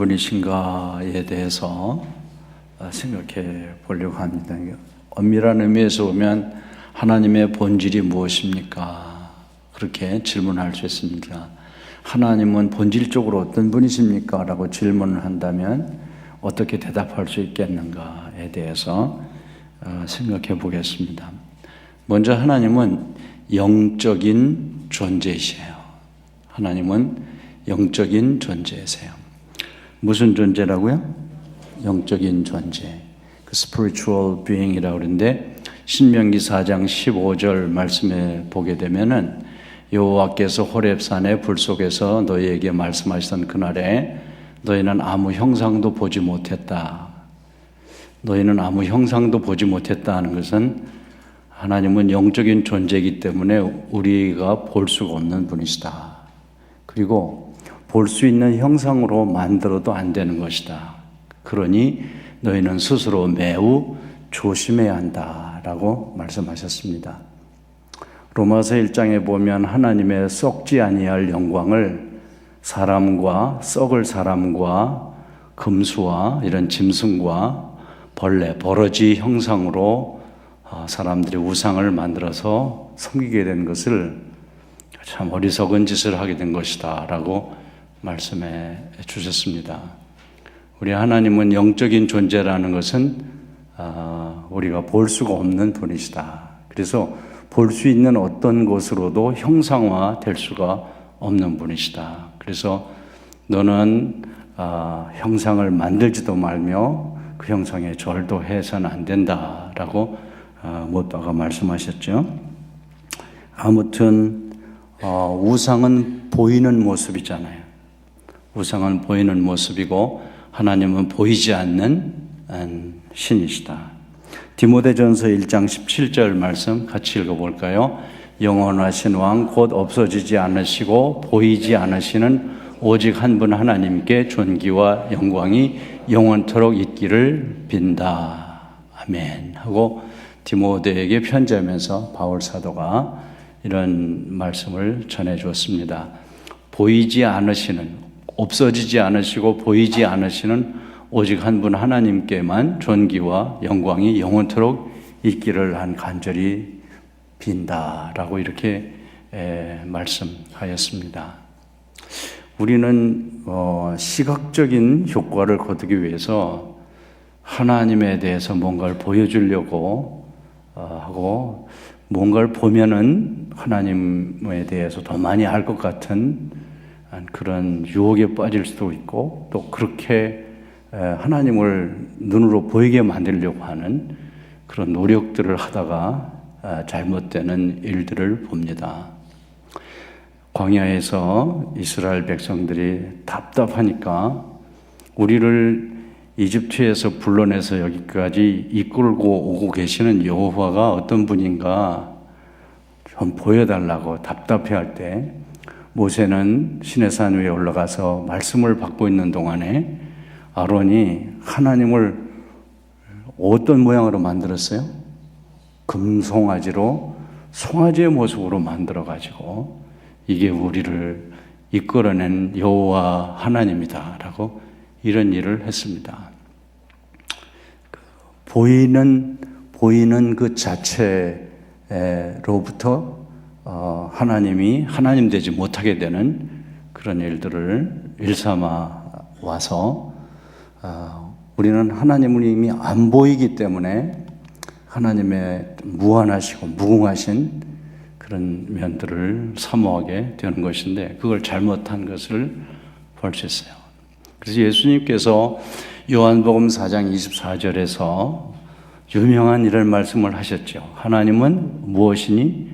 분이신가에 대해서 생각해 보려고 합니다. 엄밀한 의미에서 보면 하나님의 본질이 무엇입니까? 그렇게 질문할 수 있습니다. 하나님은 본질적으로 어떤 분이십니까? 라고 질문을 한다면 어떻게 대답할 수 있겠는가에 대해서 생각해 보겠습니다. 먼저 하나님은 영적인 존재이세요. 하나님은 영적인 존재이세요. 무슨 존재라고요? 영적인 존재. 그 spiritual being이라고 그러는데 신명기 4장 15절 말씀에 보게 되면은 여호와께서 호렙산의 불 속에서 너희에게 말씀하시던 그날에 너희는 아무 형상도 보지 못했다. 너희는 아무 형상도 보지 못했다 하는 것은 하나님은 영적인 존재이기 때문에 우리가 볼 수가 없는 분이시다. 그리고 볼 수 있는 형상으로 만들어도 안 되는 것이다. 그러니 너희는 스스로 매우 조심해야 한다라고 말씀하셨습니다. 로마서 1장에 보면 하나님의 썩지 아니할 영광을 사람과 썩을 사람과 금수와 이런 짐승과 벌레, 버러지 형상으로 사람들이 우상을 만들어서 섬기게 된 것을 참 어리석은 짓을 하게 된 것이다 라고 말씀해 주셨습니다. 우리 하나님은 영적인 존재라는 것은 우리가 볼 수가 없는 분이시다. 그래서 볼 수 있는 어떤 것으로도 형상화 될 수가 없는 분이시다. 그래서 너는 형상을 만들지도 말며 그 형상에 절도 해서는 안 된다라고 못다가 말씀하셨죠. 아무튼 우상은 보이는 모습이잖아요. 우상은 보이는 모습이고 하나님은 보이지 않는 신이시다. 디모데전서 1장 17절 말씀 같이 읽어볼까요? 영원하신 왕 곧 없어지지 않으시고 보이지 않으시는 오직 한 분 하나님께 존귀와 영광이 영원토록 있기를 빈다. 아멘 하고 디모데에게 편지하면서 바울 사도가 이런 말씀을 전해 주었습니다. 보이지 않으시는, 없어지지 않으시고 보이지 않으시는 오직 한 분 하나님께만 존귀와 영광이 영원토록 있기를 한 간절히 빈다라고 이렇게 말씀하였습니다. 우리는 시각적인 효과를 거두기 위해서 하나님에 대해서 뭔가를 보여주려고 하고 뭔가를 보면은 하나님에 대해서 더 많이 알 것 같은 그런 유혹에 빠질 수도 있고 또 그렇게 하나님을 눈으로 보이게 만들려고 하는 그런 노력들을 하다가 잘못되는 일들을 봅니다. 광야에서 이스라엘 백성들이 답답하니까 우리를 이집트에서 불러내서 여기까지 이끌고 오고 계시는 여호와가 어떤 분인가 좀 보여달라고 답답해할 때 모세는 시내산 위에 올라가서 말씀을 받고 있는 동안에 아론이 하나님을 어떤 모양으로 만들었어요? 금송아지로 송아지의 모습으로 만들어가지고 이게 우리를 이끌어낸 여호와 하나님이다라고 이런 일을 했습니다. 보이는 그 자체로부터 하나님이 하나님 되지 못하게 되는 그런 일들을 일삼아 와서 우리는 하나님을 이미 안 보이기 때문에 하나님의 무한하시고 무궁하신 그런 면들을 사모하게 되는 것인데 그걸 잘못한 것을 볼 수 있어요. 그래서 예수님께서 요한복음 4장 24절에서 유명한 이런 말씀을 하셨죠. 하나님은 무엇이니?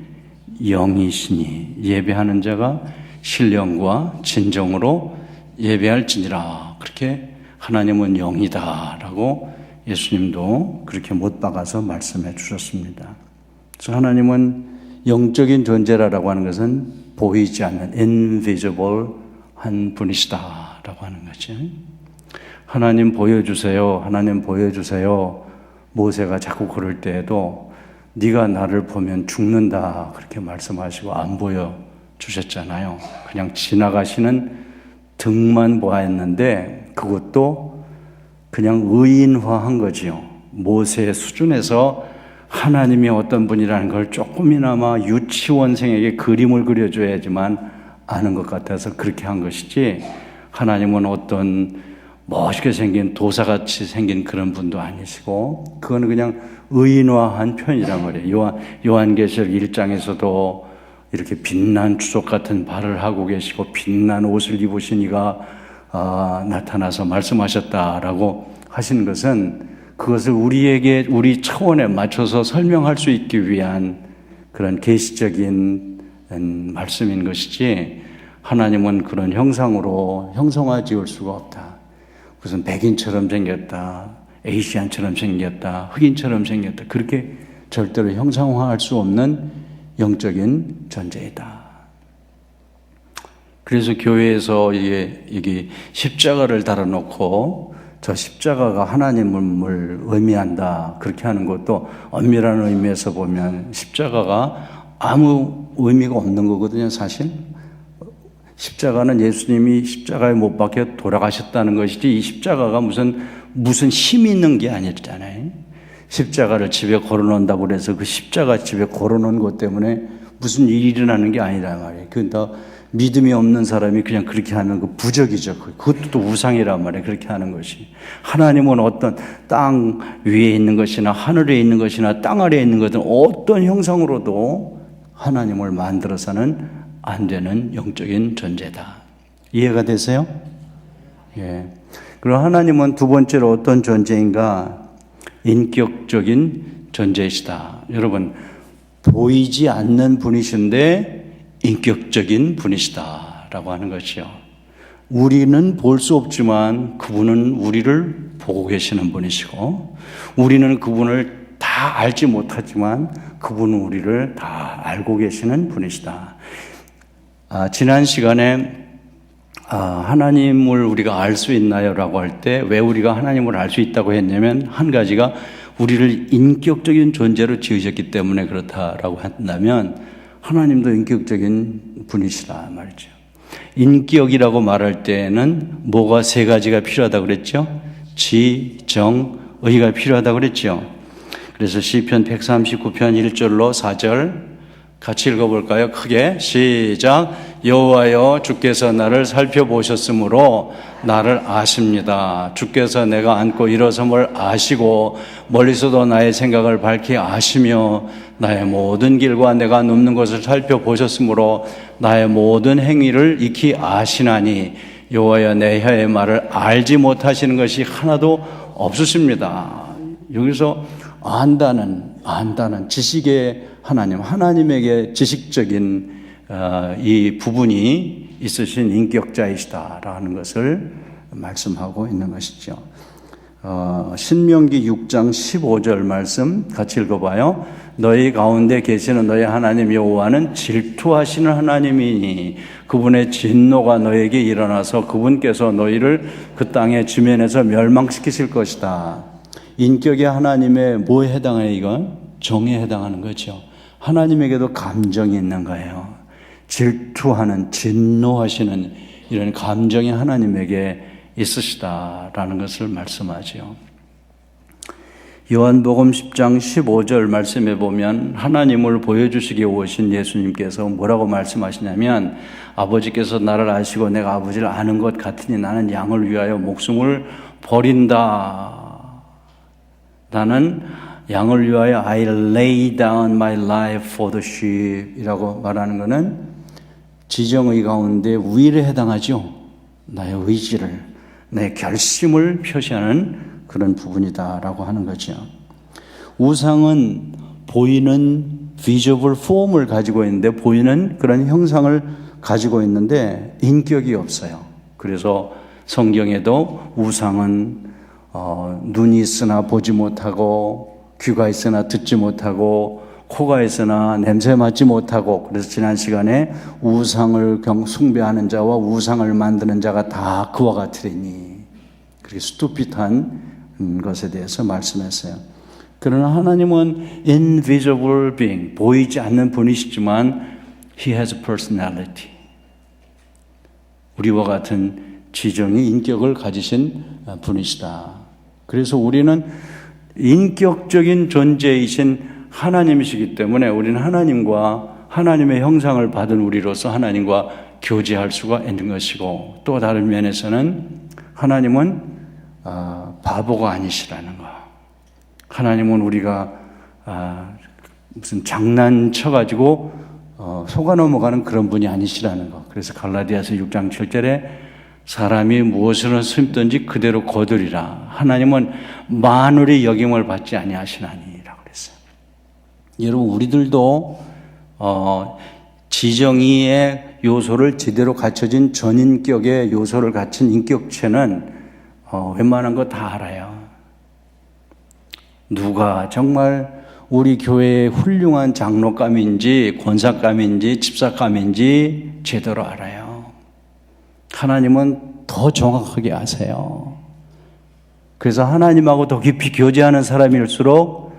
영이시니 예배하는 자가 신령과 진정으로 예배할지니라. 그렇게 하나님은 영이다라고 예수님도 그렇게 못 박아서 말씀해 주셨습니다. 그래서 하나님은 영적인 존재라고 하는 것은 보이지 않는 invisible 한 분이시다라고 하는 거죠. 하나님 보여주세요. 하나님 보여주세요. 모세가 자꾸 그럴 때에도 네가 나를 보면 죽는다 그렇게 말씀하시고 안 보여주셨잖아요. 그냥 지나가시는 등만 보았는데 그것도 그냥 의인화한 거지요. 모세 수준에서 하나님이 어떤 분이라는 걸 조금이나마 유치원생에게 그림을 그려줘야지만 아는 것 같아서 그렇게 한 것이지, 하나님은 어떤 멋있게 생긴 도사같이 생긴 그런 분도 아니시고, 그거는 그냥 의인화한 표현이란 말이에요. 요한계시록 1장에서도 이렇게 빛난 주석 같은 발을 하고 계시고 빛난 옷을 입으신 이가 나타나서 말씀하셨다라고 하시는 것은, 그것을 우리 차원에 맞춰서 설명할 수 있기 위한 그런 계시적인 말씀인 것이지, 하나님은 그런 형상으로 형성화 지을 수가 없다. 무슨 백인처럼 생겼다, 에이시안처럼 생겼다, 흑인처럼 생겼다, 그렇게 절대로 형상화할 수 없는 영적인 존재이다. 그래서 교회에서 이게 십자가를 달아놓고 저 십자가가 하나님을 의미한다, 그렇게 하는 것도 엄밀한 의미에서 보면 십자가가 아무 의미가 없는 거거든요. 사실 십자가는 예수님이 십자가에 못 박혀 돌아가셨다는 것이지, 이 십자가가 무슨 힘이 있는 게 아니잖아요. 십자가를 집에 걸어놓는다고 그래서 그 십자가 집에 걸어놓은 것 때문에 무슨 일이 일어나는 게 아니란 말이에요. 그러니까 믿음이 없는 사람이 그냥 그렇게 하면 그 부적이죠. 그것도 또 우상이란 말이에요. 그렇게 하는 것이. 하나님은 어떤 땅 위에 있는 것이나 하늘에 있는 것이나 땅 아래에 있는 것은 어떤 형상으로도 하나님을 만들어서는 안 되는 영적인 존재다. 이해가 되세요? 예. 그리고 하나님은 두 번째로 어떤 존재인가? 인격적인 존재이시다. 여러분, 보이지 않는 분이신데 인격적인 분이시다라고 하는 것이요. 우리는 볼 수 없지만 그분은 우리를 보고 계시는 분이시고, 우리는 그분을 다 알지 못하지만 그분은 우리를 다 알고 계시는 분이시다. 지난 시간에 하나님을 우리가 알 수 있나요? 라고 할 때 왜 우리가 하나님을 알 수 있다고 했냐면, 한 가지가 우리를 인격적인 존재로 지으셨기 때문에 그렇다라고 한다면, 하나님도 인격적인 분이시라 말이죠. 인격이라고 말할 때는 뭐가 세 가지가 필요하다고 그랬죠? 지, 정, 의가 필요하다고 그랬죠. 그래서 시편 139편 1절로 4절 같이 읽어볼까요? 크게 시작. 여호와여, 주께서 나를 살펴보셨으므로 나를 아십니다. 주께서 내가 앉고 일어섬을 아시고 멀리서도 나의 생각을 밝히 아시며 나의 모든 길과 내가 눕는 것을 살펴보셨으므로 나의 모든 행위를 익히 아시나니 여호와여, 내 혀의 말을 알지 못하시는 것이 하나도 없으십니다. 여기서 안다는 지식의 하나님에게 지식적인 이 부분이 있으신 인격자이시다라는 것을 말씀하고 있는 것이죠. 신명기 6장 15절 말씀 같이 읽어봐요. 너희 가운데 계시는 너희 하나님 여호와는 질투하시는 하나님이니 그분의 진노가 너에게 일어나서 그분께서 너희를 그 땅의 지면에서 멸망시키실 것이다. 인격의 하나님의 뭐에 해당해요? 이건 정에 해당하는 거죠. 하나님에게도 감정이 있는 거예요. 질투하는, 진노하시는 이런 감정이 하나님에게 있으시다라는 것을 말씀하죠. 요한복음 10장 15절 말씀에 보면 하나님을 보여주시기 오신 예수님께서 뭐라고 말씀하시냐면, 아버지께서 나를 아시고 내가 아버지를 아는 것 같으니 나는 양을 위하여 목숨을 버린다. 나는 양을 위하여 I lay down my life for the sheep 이라고 말하는 것은 지정의 가운데 위에 해당하죠. 나의 의지를, 내 결심을 표시하는 그런 부분이다라고 하는 거죠. 우상은 보이는 visible form을 가지고 있는데, 보이는 그런 형상을 가지고 있는데 인격이 없어요. 그래서 성경에도 우상은 눈이 있으나 보지 못하고, 귀가 있으나 듣지 못하고, 코가 있으나 냄새 맡지 못하고, 그래서 지난 시간에 우상을 숭배하는 자와 우상을 만드는 자가 다 그와 같으리니, 그렇게 스투핏한 것에 대해서 말씀했어요. 그러나 하나님은 invisible being, 보이지 않는 분이시지만 He has a personality. 우리와 같은 지정이 인격을 가지신 분이시다. 그래서 우리는 인격적인 존재이신 하나님이시기 때문에 우리는 하나님과 하나님의 형상을 받은 우리로서 하나님과 교제할 수가 있는 것이고, 또 다른 면에서는 하나님은 바보가 아니시라는 거. 하나님은 우리가 무슨 장난쳐가지고 속아 넘어가는 그런 분이 아니시라는 거. 그래서 갈라디아서 6장 7절에 사람이 무엇을 심든지 그대로 거두리라. 하나님은 만물의 역임을 받지 아니하시나니라고 그랬어요. 여러분, 우리들도 지정의의 요소를 제대로 갖춰진 전인격의 요소를 갖춘 인격체는 웬만한 거 다 알아요. 누가 정말 우리 교회의 훌륭한 장로감인지 권사감인지 집사감인지 제대로 알아요. 하나님은 더 정확하게 아세요. 그래서 하나님하고 더 깊이 교제하는 사람일수록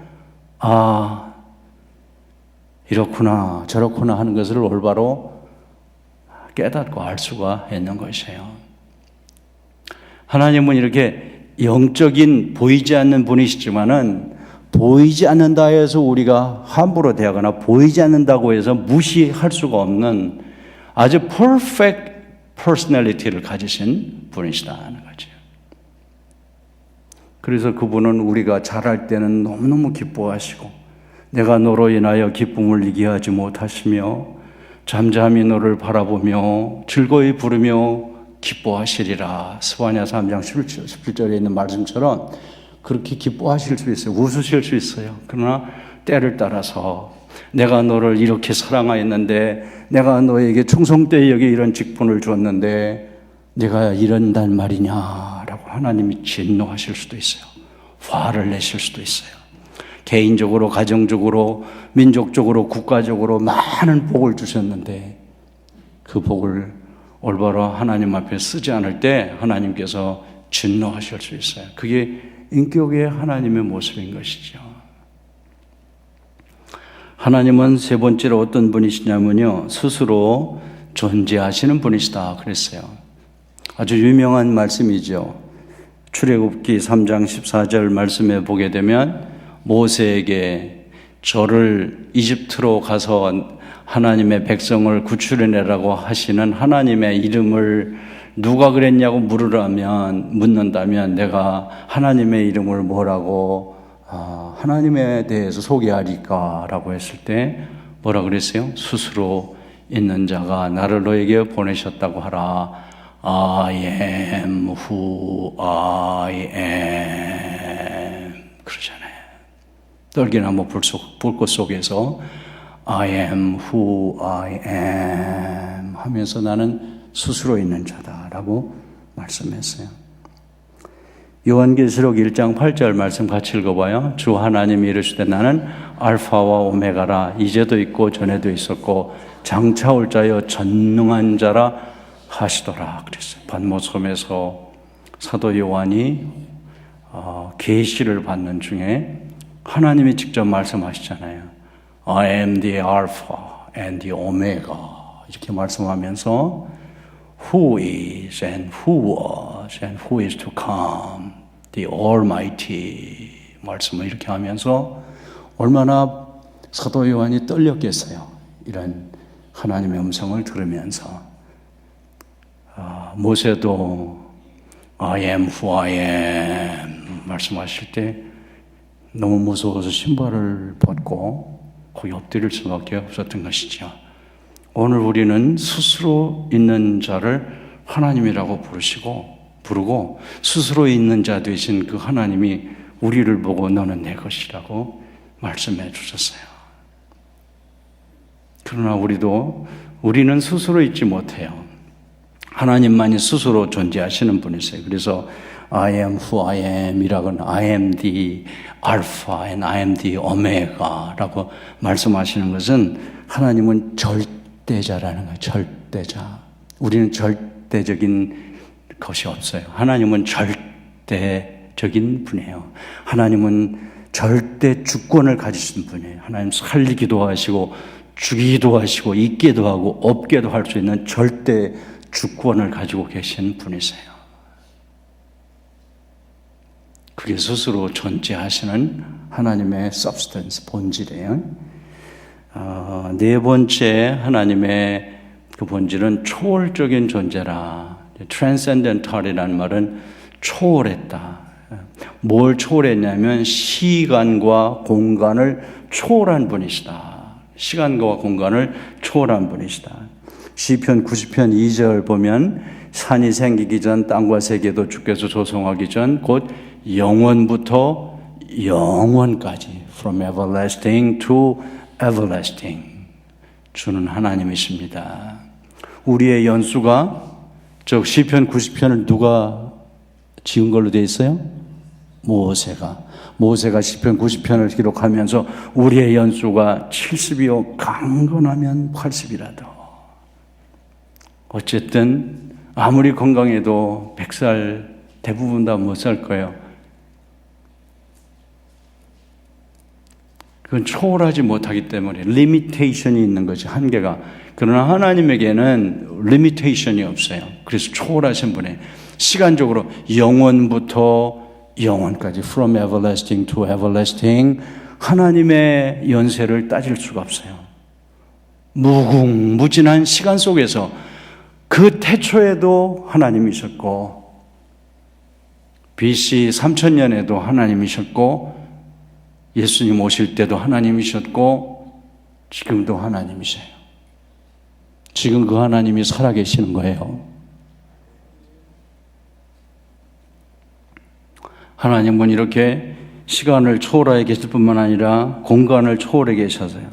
이렇구나 저렇구나 하는 것을 올바로 깨닫고 알 수가 있는 것이에요. 하나님은 이렇게 영적인 보이지 않는 분이시지만은 보이지 않는다 해서 우리가 함부로 대하거나 보이지 않는다고 해서 무시할 수가 없는 아주 perfect personality를 가지신 분이시다는 거죠. 그래서 그분은 우리가 잘할 때는 너무너무 기뻐하시고 내가 너로 인하여 기쁨을 이기게 하지 못하시며 잠잠히 너를 바라보며 즐거이 부르며 기뻐하시리라. 스바냐 3장 17절에 있는 말씀처럼 그렇게 기뻐하실 수 있어요. 웃으실 수 있어요. 그러나 때를 따라서 내가 너를 이렇게 사랑하였는데 내가 너에게 충성 때에 여기 이런 직분을 주었는데 내가 이런단 말이냐라고 하나님이 진노하실 수도 있어요. 화를 내실 수도 있어요. 개인적으로, 가정적으로, 민족적으로, 국가적으로 많은 복을 주셨는데 그 복을 올바로 하나님 앞에 쓰지 않을 때 하나님께서 진노하실 수 있어요. 그게 인격의 하나님의 모습인 것이죠. 하나님은 세 번째로 어떤 분이시냐면요, 스스로 존재하시는 분이시다 그랬어요. 아주 유명한 말씀이죠. 출애굽기 3장 14절 말씀에 보게 되면 모세에게 저를 이집트로 가서 하나님의 백성을 구출해내라고 하시는 하나님의 이름을 누가 그랬냐고 묻는다면 내가 하나님의 이름을 뭐라고 하나님에 대해서 소개하리까 라고 했을 때 뭐라 그랬어요? 스스로 있는 자가 나를 너에게 보내셨다고 하라. I am who I am 그러잖아요. 떨기나무 불꽃 속에서 I am who I am 하면서 나는 스스로 있는 자다라고 말씀했어요. 요한계시록 1장 8절 말씀 같이 읽어봐요. 주 하나님이 이르시되 나는 알파와 오메가라. 이제도 있고 전에도 있었고 장차 올 자여 전능한 자라 하시더라 그랬어요. 반모섬에서 사도 요한이 계시를 받는 중에 하나님이 직접 말씀하시잖아요. I am the Alpha and the Omega 이렇게 말씀하면서 Who is and who was and who is to come the Almighty 말씀을 이렇게 하면서 얼마나 사도 요한이 떨렸겠어요. 이런 하나님의 음성을 들으면서 모세도 I am who I am 말씀하실 때 너무 무서워서 신발을 벗고 거기 엎드릴 수밖에 없었던 것이죠. 오늘 우리는 스스로 있는 자를 하나님이라고 부르고 스스로 있는 자 되신 그 하나님이 우리를 보고 너는 내 것이라고 말씀해 주셨어요. 그러나 우리는 스스로 있지 못해요. 하나님만이 스스로 존재하시는 분이세요. 그래서 I am who I am 이라고는 I am the Alpha and I am the Omega 라고 말씀하시는 것은 하나님은 절대자라는 거예요. 절대자. 우리는 절대적인 것이 없어요. 하나님은 절대적인 분이에요. 하나님은 절대 주권을 가지신 분이에요. 하나님 살리기도 하시고 죽이기도 하시고 있게도 하고 없게도 할 수 있는 절대 주권을 가지고 계신 분이세요. 그게 스스로 존재하시는 하나님의 substance, 본질이에요. 네 번째 하나님의 그 본질은 초월적인 존재라. transcendental이라는 말은 초월했다. 뭘 초월했냐면 시간과 공간을 초월한 분이시다. 시간과 공간을 초월한 분이시다. 시편 90편 2절 보면 산이 생기기 전 땅과 세계도 주께서 조성하기 전 곧 영원부터 영원까지 from everlasting to everlasting 주는 하나님이십니다. 우리의 연수가 즉 시편 90편을 누가 지은 걸로 되어 있어요? 모세가 시편 90편을 기록하면서 우리의 연수가 70이요 강건하면 80이라도 어쨌든 아무리 건강해도 100살 대부분 다 못 살 거예요. 그건 초월하지 못하기 때문에 리미테이션이 있는 거지, 한계가. 그러나 하나님에게는 리미테이션이 없어요. 그래서 초월하신 분이 시간적으로 영원부터 영원까지 from everlasting to everlasting 하나님의 연세를 따질 수가 없어요. 무궁무진한 시간 속에서 그 태초에도 하나님이셨고 BC 3000년에도 하나님이셨고 예수님 오실 때도 하나님이셨고 지금도 하나님이세요. 지금 그 하나님이 살아계시는 거예요. 하나님은 이렇게 시간을 초월하여 계실 뿐만 아니라 공간을 초월해 계셔서요.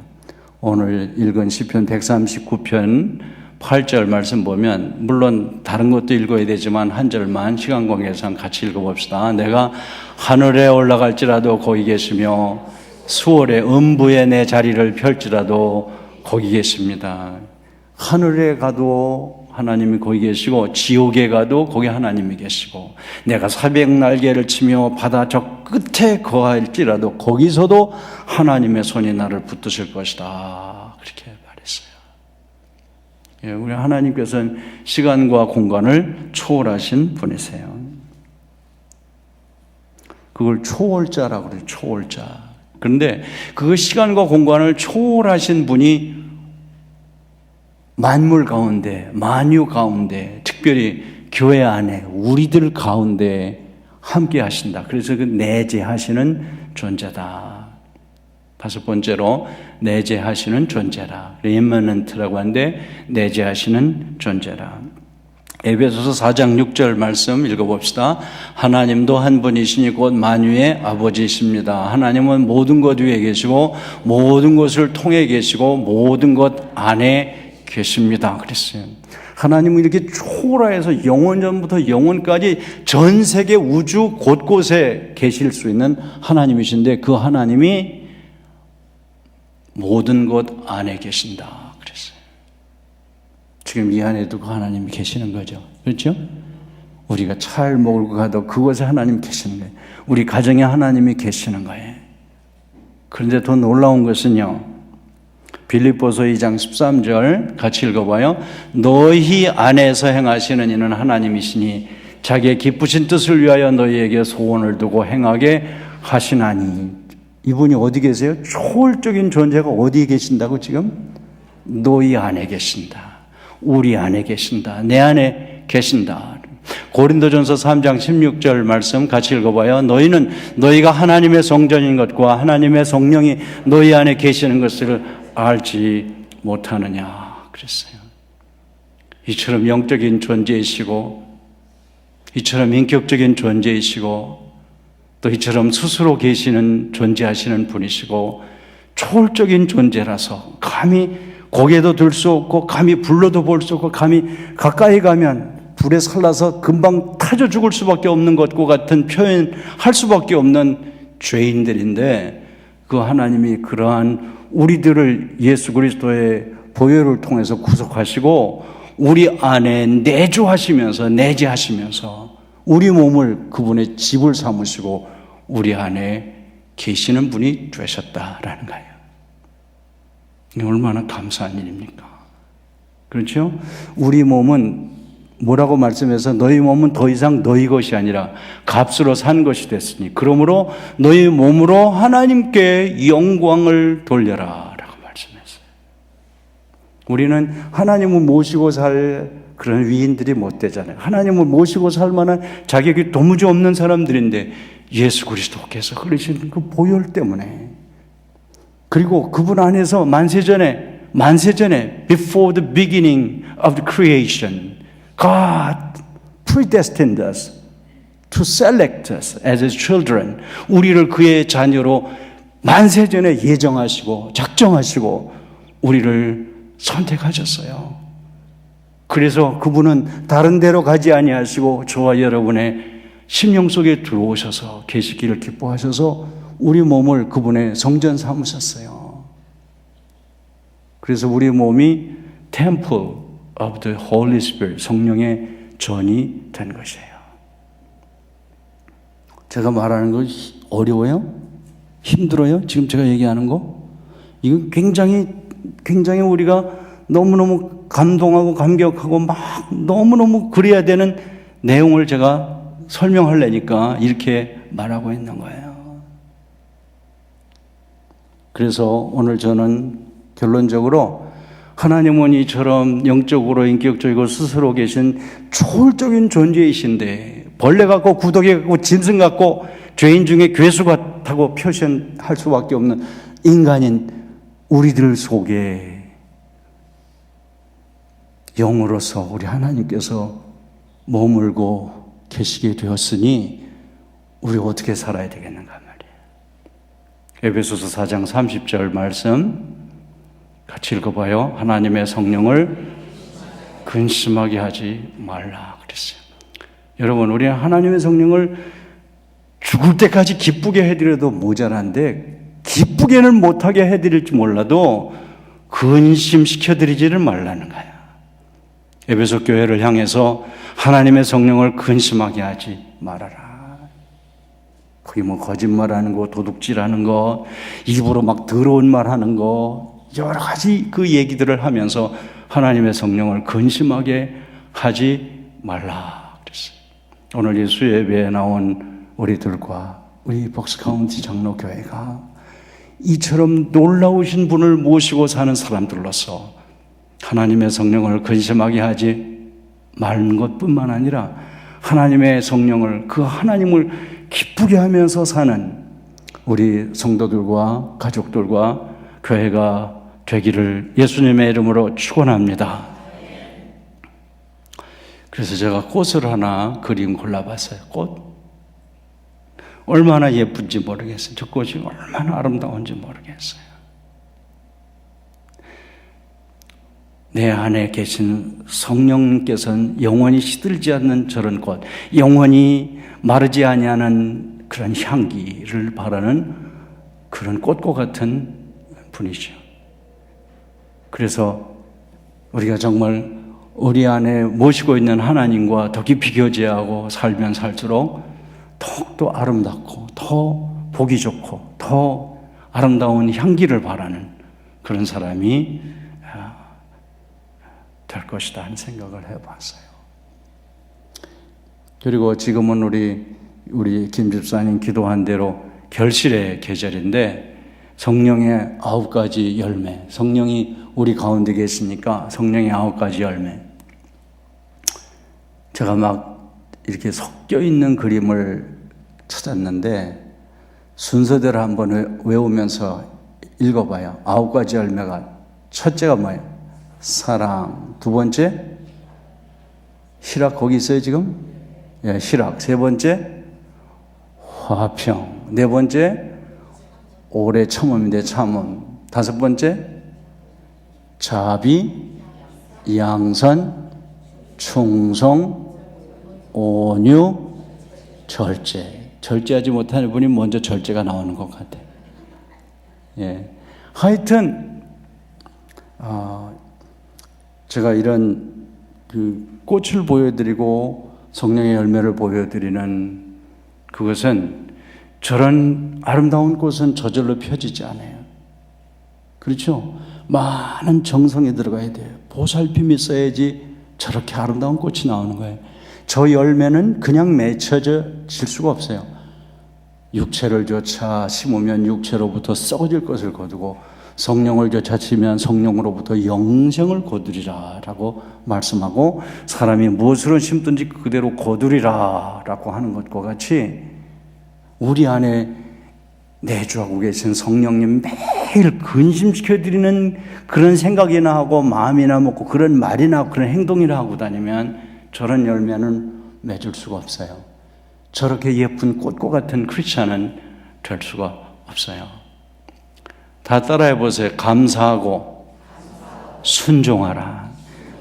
오늘 읽은 시편 139편 8절 말씀 보면 물론 다른 것도 읽어야 되지만 한 절만 시간 관계상 같이 읽어봅시다. 내가 하늘에 올라갈지라도 거기 계시며 수월의 음부에 내 자리를 펼지라도 거기 계십니다. 하늘에 가도 하나님이 거기 계시고 지옥에 가도 거기 하나님이 계시고 내가 사백 날개를 치며 바다 저 끝에 거할지라도 거기서도 하나님의 손이 나를 붙드실 것이다. 그렇게 말했어요. 예, 우리 하나님께서는 시간과 공간을 초월하신 분이세요. 그걸 초월자라고 그래요. 초월자. 그런데 그 시간과 공간을 초월하신 분이 만물 가운데, 만유 가운데, 특별히 교회 안에 우리들 가운데 함께 하신다. 그래서 그 내재하시는 존재다. 다섯 번째로 내재하시는 존재라. 임머넌트라고 하는데 내재하시는 존재라. 에베소서 4장 6절 말씀 읽어봅시다. 하나님도 한 분이시니 곧 만유의 아버지이십니다. 하나님은 모든 것 위에 계시고 모든 것을 통해 계시고 모든 것 안에 계십니다. 그랬어요. 하나님은 이렇게 초월해서 영원전부터 영원까지 전 세계 우주 곳곳에 계실 수 있는 하나님이신데 그 하나님이 모든 것 안에 계신다. 그랬어요. 지금 이 안에도 그 하나님이 계시는 거죠. 그렇죠? 우리가 잘 먹고 가도 그곳에 하나님 계시는 거예요. 우리 가정에 하나님이 계시는 거예요. 그런데 더 놀라운 것은요. 빌립보서 2장 13절 같이 읽어봐요. 너희 안에서 행하시는 이는 하나님이시니 자기의 기쁘신 뜻을 위하여 너희에게 소원을 두고 행하게 하시나니. 이분이 어디 계세요? 초월적인 존재가 어디에 계신다고 지금? 너희 안에 계신다. 우리 안에 계신다. 내 안에 계신다. 고린도전서 3장 16절 말씀 같이 읽어봐요. 너희는 너희가 하나님의 성전인 것과 하나님의 성령이 너희 안에 계시는 것을 알지 못하느냐 그랬어요. 이처럼 영적인 존재이시고 이처럼 인격적인 존재이시고 또 이처럼 스스로 계시는 존재하시는 분이시고 초월적인 존재라서 감히 고개도 들 수 없고 감히 불러도 볼 수 없고 감히 가까이 가면 불에 살라서 금방 타져 죽을 수밖에 없는 것과 같은 표현할 수밖에 없는 죄인들인데 그 하나님이 그러한 우리들을 예수 그리스도의 보혈을 통해서 구속하시고 우리 안에 내재하시면서 우리 몸을 그분의 집을 삼으시고 우리 안에 계시는 분이 되셨다라는 거예요. 이게 얼마나 감사한 일입니까? 그렇죠? 우리 몸은 뭐라고 말씀해서 너희 몸은 더 이상 너희 것이 아니라 값으로 산 것이 됐으니 그러므로 너희 몸으로 하나님께 영광을 돌려라 라고 말씀했어요. 우리는 하나님을 모시고 살 그런 위인들이 못 되잖아요. 하나님을 모시고 살 만한 자격이 도무지 없는 사람들인데 예수 그리스도께서 그러신 그 보혈 때문에, 그리고 그분 안에서 만세전에 before the beginning of the creation God predestined us to select us as His children. 우리를 그의 자녀로 만세전에 예정하시고 작정하시고 우리를 선택하셨어요. 그래서 그분은 다른 데로 가지 아니하시고 저와 여러분의 심령 속에 들어오셔서 계시기를 기뻐하셔서 우리 몸을 그분의 성전 삼으셨어요. 그래서 우리 몸이 Temple of the Holy Spirit, 성령의 전이 된 것이에요. 제가 말하는 거 어려워요? 힘들어요? 지금 제가 얘기하는 거? 이거 굉장히 우리가 너무너무 감동하고 감격하고 막 너무너무 그래야 되는 내용을 제가 설명하려니까 이렇게 말하고 있는 거예요. 그래서 오늘 저는 결론적으로 하나님은 이처럼 영적으로 인격적이고 스스로 계신 초월적인 존재이신데 벌레 같고 구더기 같고 짐승 같고 죄인 중에 괴수 같다고 표현할 수밖에 없는 인간인 우리들 속에 영으로서 우리 하나님께서 머물고 계시게 되었으니 우리 어떻게 살아야 되겠는가 말이에요. 에베소서 4장 30절 말씀 같이 읽어봐요. 하나님의 성령을 근심하게 하지 말라 그랬어요. 여러분, 우리는 하나님의 성령을 죽을 때까지 기쁘게 해드려도 모자란데 기쁘게는 못하게 해드릴지 몰라도 근심시켜드리지를 말라는 거야. 에베소 교회를 향해서 하나님의 성령을 근심하게 하지 말아라. 거기 뭐 거짓말하는 거, 도둑질하는 거, 입으로 막 더러운 말하는 거, 여러 가지 그 얘기들을 하면서 하나님의 성령을 근심하게 하지 말라 그랬어요. 오늘 이 수예배에 나온 우리들과 우리 복스카운티 장로교회가 이처럼 놀라우신 분을 모시고 사는 사람들로서 하나님의 성령을 근심하게 하지 말는 것뿐만 아니라 하나님의 성령을, 그 하나님을 기쁘게 하면서 사는 우리 성도들과 가족들과 교회가 되기를 예수님의 이름으로 축원합니다. 그래서 제가 꽃을 하나 그림 골라봤어요. 꽃. 얼마나 예쁜지 모르겠어요. 저 꽃이 얼마나 아름다운지 모르겠어요. 내 안에 계신 성령께서는 영원히 시들지 않는 저런 꽃, 영원히 마르지 아니하는 그런 향기를 바라는 그런 꽃과 같은 분이죠. 그래서 우리가 정말 우리 안에 모시고 있는 하나님과 더 깊이 교제하고 살면 살수록 더욱더 아름답고 더 보기 좋고 더 아름다운 향기를 바라는 그런 사람이 될 것이다 하는 생각을 해봤어요. 그리고 지금은 우리 김 집사님 기도한 대로 결실의 계절인데 성령의 9가지 열매, 성령이 우리 가운데 계시니까 성령의 9가지 열매. 제가 막 이렇게 섞여 있는 그림을 찾았는데 순서대로 한번 외우면서 읽어봐요. 9가지 열매가 첫째가 뭐예요? 사랑. 두 번째 희락. 거기 있어요 지금? 예, 희락. 세 번째 화평. 네 번째 오래 참음인데 참음. 다섯 번째 자비, 양선, 충성, 온유, 절제. 절제하지 못하는 분이 먼저 절제가 나오는 것 같아요. 예. 하여튼 제가 이런 그 꽃을 보여드리고 성령의 열매를 보여드리는 그것은 저런 아름다운 꽃은 저절로 펴지지 않아요. 그렇죠? 많은 정성이 들어가야 돼요. 보살핌이 있어야지 저렇게 아름다운 꽃이 나오는 거예요. 저 열매는 그냥 맺혀질 수가 없어요. 육체를 조차 심으면 육체로부터 썩어질 것을 거두고 성령을 쫓아치면 성령으로부터 영생을 거두리라 라고 말씀하고, 사람이 무엇으로 심든지 그대로 거두리라 라고 하는 것과 같이 우리 안에 내주하고 계신 성령님 매일 근심시켜드리는 그런 생각이나 하고 마음이나 먹고 그런 말이나 그런 행동이나 하고 다니면 저런 열매는 맺을 수가 없어요. 저렇게 예쁜 꽃과 같은 크리스찬은 될 수가 없어요. 다 따라해 보세요. 감사하고 순종하라.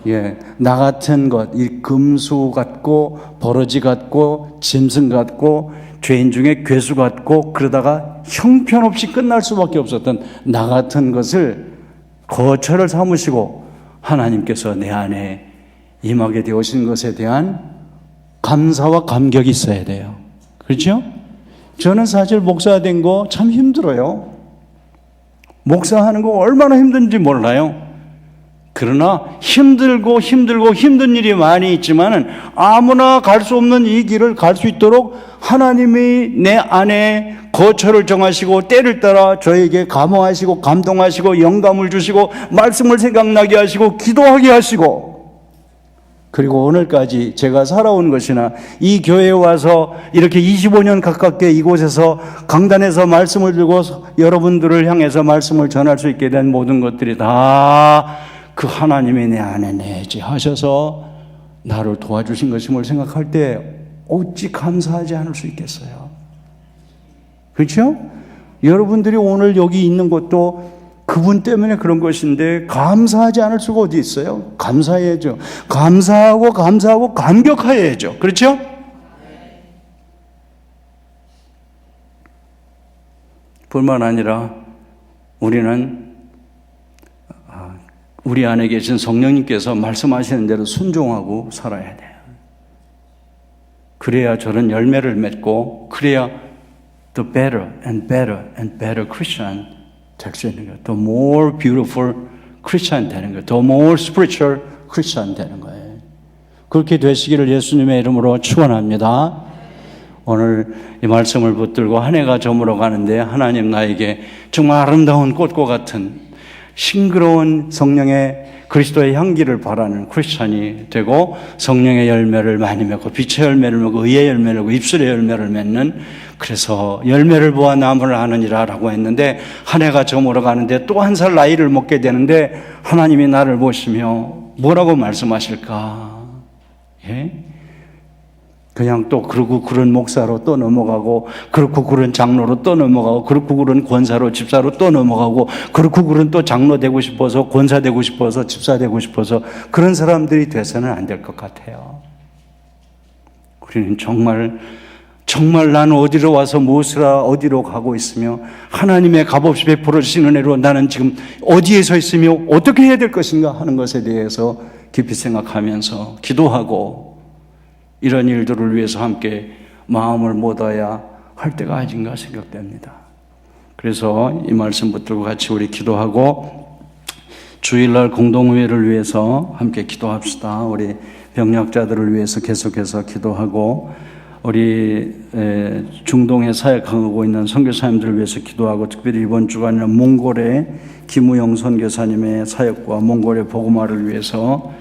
예, 나 같은 것, 이 금수 같고 버러지 같고 짐승 같고 죄인 중에 괴수 같고 그러다가 형편없이 끝날 수밖에 없었던 나 같은 것을 거처를 삼으시고 하나님께서 내 안에 임하게 되어신 것에 대한 감사와 감격이 있어야 돼요. 그렇죠? 저는 사실 목사 된 거 참 힘들어요. 목사하는 거 얼마나 힘든지 몰라요. 그러나 힘들고 힘든 일이 많이 있지만은 아무나 갈 수 없는 이 길을 갈 수 있도록 하나님이 내 안에 거처를 정하시고 때를 따라 저에게 감화하시고 감동하시고 영감을 주시고 말씀을 생각나게 하시고 기도하게 하시고, 그리고 오늘까지 제가 살아온 것이나 이 교회에 와서 이렇게 25년 가깝게 이곳에서 강단에서 말씀을 들고 여러분들을 향해서 말씀을 전할 수 있게 된 모든 것들이 다 그 하나님이 내 안에 내재하셔서 나를 도와주신 것임을 생각할 때 어찌 감사하지 않을 수 있겠어요? 그렇죠? 여러분들이 오늘 여기 있는 것도 그분 때문에 그런 것인데 감사하지 않을 수가 어디 있어요? 감사해야죠. 감사하고 감격해야죠. 그렇죠? 뿐만 아니라 우리는 우리 안에 계신 성령님께서 말씀하시는 대로 순종하고 살아야 돼요. 그래야 저런 열매를 맺고, 그래야 the better and better and better Christian 될 수 있는 거예요. The more beautiful Christian 되는 거예요. The more spiritual Christian 되는 거예요. 그렇게 되시기를 예수님의 이름으로 축원합니다. 오늘 이 말씀을 붙들고 한 해가 저물어 가는데 하나님 나에게 정말 아름다운 꽃과 같은 싱그러운 성령의 그리스도의 향기를 바라는 크리스찬이 되고 성령의 열매를 많이 맺고 빛의 열매를 맺고 의의 열매를 맺고 입술의 열매를 맺는, 그래서 열매를 보아 나무를 아느니라 라고 했는데 한 해가 저물어 가는데 또 한 살 나이를 먹게 되는데 하나님이 나를 보시며 뭐라고 말씀하실까? 예? 그냥 또 그러고 그런 목사로 또 넘어가고, 그렇고 그런 장로로 또 넘어가고, 그렇고 그런 권사로 집사로 또 넘어가고, 그렇고 그런 또 장로 되고 싶어서 권사 되고 싶어서 집사 되고 싶어서 그런 사람들이 돼서는 안 될 것 같아요. 우리는 정말 나는 어디로 와서 어디로 가고 있으며 하나님의 값없이 베풀어 주시는 은혜로 나는 지금 어디에 서 있으며 어떻게 해야 될 것인가 하는 것에 대해서 깊이 생각하면서 기도하고 이런 일들을 위해서 함께 마음을 모아야 할 때가 아닌가 생각됩니다. 그래서 이 말씀 붙들고 같이 우리 기도하고 주일날 공동회를 위해서 함께 기도합시다. 우리 병약자들을 위해서 계속해서 기도하고 우리 중동에 사역하고 있는 선교사님들을 위해서 기도하고, 특별히 이번 주간에는 몽골의 김우영 선교사님의 사역과 몽골의 복음화를 위해서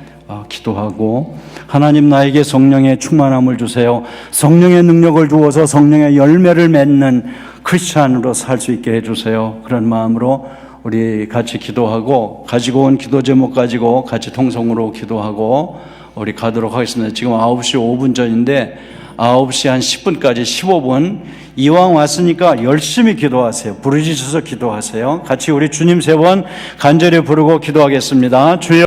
기도하고, 하나님 나에게 성령의 충만함을 주세요. 성령의 능력을 주어서 성령의 열매를 맺는 크리스찬으로 살 수 있게 해주세요. 그런 마음으로 우리 같이 기도하고, 가지고 온 기도 제목 가지고 같이 통성으로 기도하고 우리 가도록 하겠습니다. 지금 9시 5분 전인데 9시 한 10분까지 15분 이왕 왔으니까 열심히 기도하세요. 부르짖어서 기도하세요. 같이 우리 주님 3번 간절히 부르고 기도하겠습니다. 주여